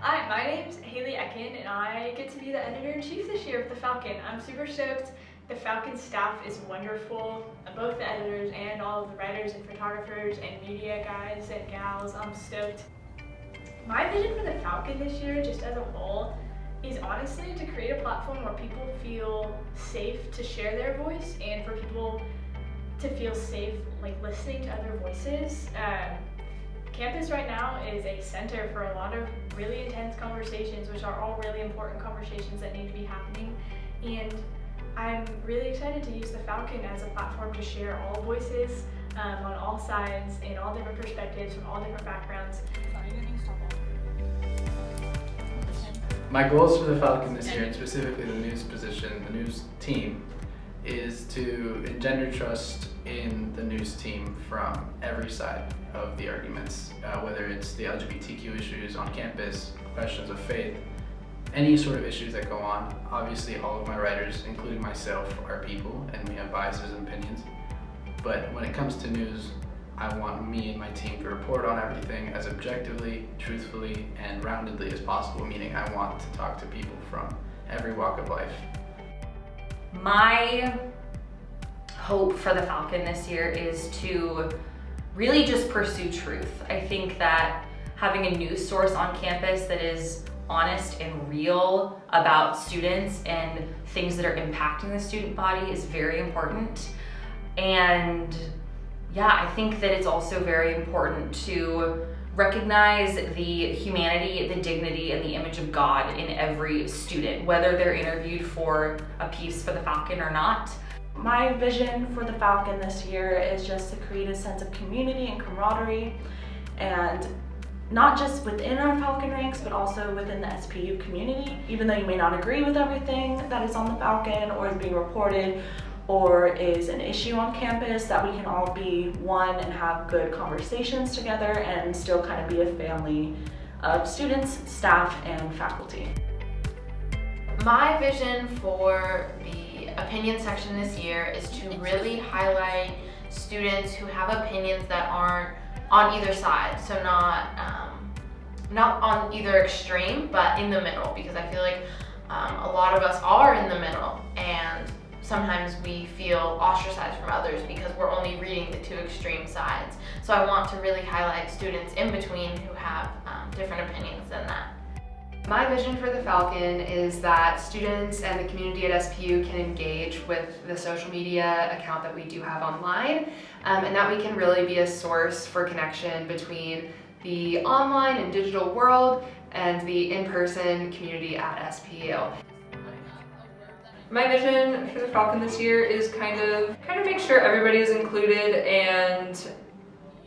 Hi, my name's Haley Ekin, and I get to be the editor-in-chief this year of the Falcon. I'm super stoked. The Falcon staff is wonderful, both the editors and all of the writers and photographers and media guys and gals. I'm stoked. My vision for the Falcon this year, just as a whole, is honestly to create a platform where people feel safe to share their voice and for people to feel safe listening to other voices. Campus right now is a center for a lot of really intense conversations, which are all really important conversations that need to be happening. And I'm really excited to use the Falcon as a platform to share all voices on all sides and all different perspectives from all different backgrounds. My goals for the Falcon this year, and specifically the news position, the news team, is to engender trust in the news team from every side of the arguments, whether it's the LGBTQ issues on campus, questions of faith, any sort of issues that go on. Obviously, all of my writers, including myself, are people and we have biases and opinions. But when it comes to news, I want me and my team to report on everything as objectively, truthfully, and roundedly as possible, meaning I want to talk to people from every walk of life. My hope for the Falcon this year is to really just pursue truth. I think that having a news source on campus that is honest and real about students and things that are impacting the student body is very important. And yeah, I think that it's also very important to recognize the humanity, the dignity, and the image of God in every student, whether they're interviewed for a piece for the Falcon or not. My vision for the Falcon this year is just to create a sense of community and camaraderie, and not just within our Falcon ranks, but also within the SPU community. Even though you may not agree with everything that is on the Falcon or is being reported or is an issue on campus, that we can all be one and have good conversations together and still kind of be a family of students, staff, and faculty. My vision for the opinion section this year is to really highlight students who have opinions that aren't on either side, so not on either extreme, but in the middle, because I feel like a lot of us are in the middle, and sometimes we feel ostracized from others because we're only reading the two extreme sides. So I want to really highlight students in between who have different opinions than that. My vision for the Falcon is that students and the community at SPU can engage with the social media account that we do have online, and that we can really be a source for connection between the online and digital world and the in-person community at SPU. My vision for the Falcon this year is kind of make sure everybody is included, and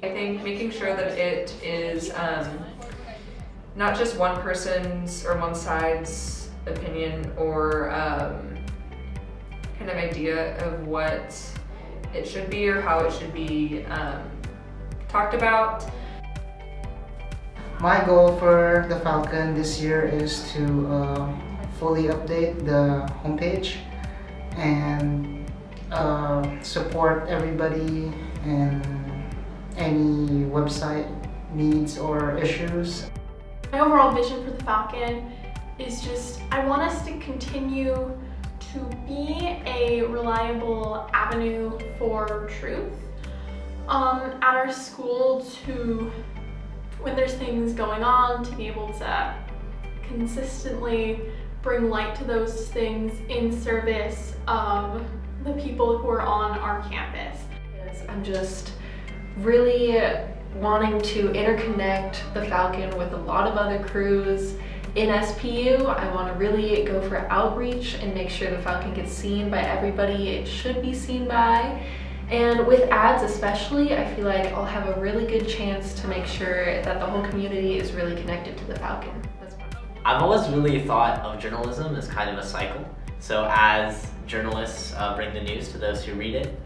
I think making sure that it is not just one person's or one side's opinion or kind of idea of what it should be or how it should be talked about. My goal for the Falcon this year is to fully update the homepage and support everybody in any website needs or issues. My overall vision for the Falcon is I want us to continue to be a reliable avenue for truth at our school, to when there's things going on, to be able to consistently bring light to those things in service of the people who are on our campus. I'm just really wanting to interconnect the Falcon with a lot of other crews in SPU. I want to really go for outreach and make sure the Falcon gets seen by everybody it should be seen by. And with ads especially, I feel like I'll have a really good chance to make sure that the whole community is really connected to the Falcon. I've always really thought of journalism as kind of a cycle. So as journalists bring the news to those who read it,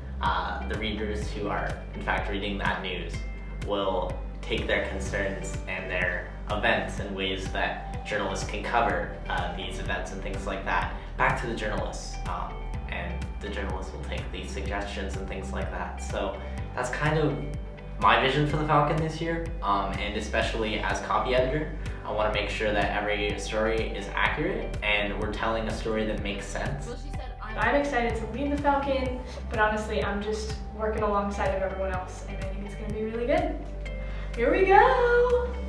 the readers who are in fact reading that news will take their concerns and their events and ways that journalists can cover these events and things like that back to the journalists. And the journalists will take these suggestions and things like that. So that's kind of my vision for the Falcon this year, and especially as copy editor. I want to make sure that every story is accurate and we're telling a story that makes sense. I'm excited to lead the Falcon, but honestly, I'm just working alongside of everyone else, and I think it's going to be really good. Here we go!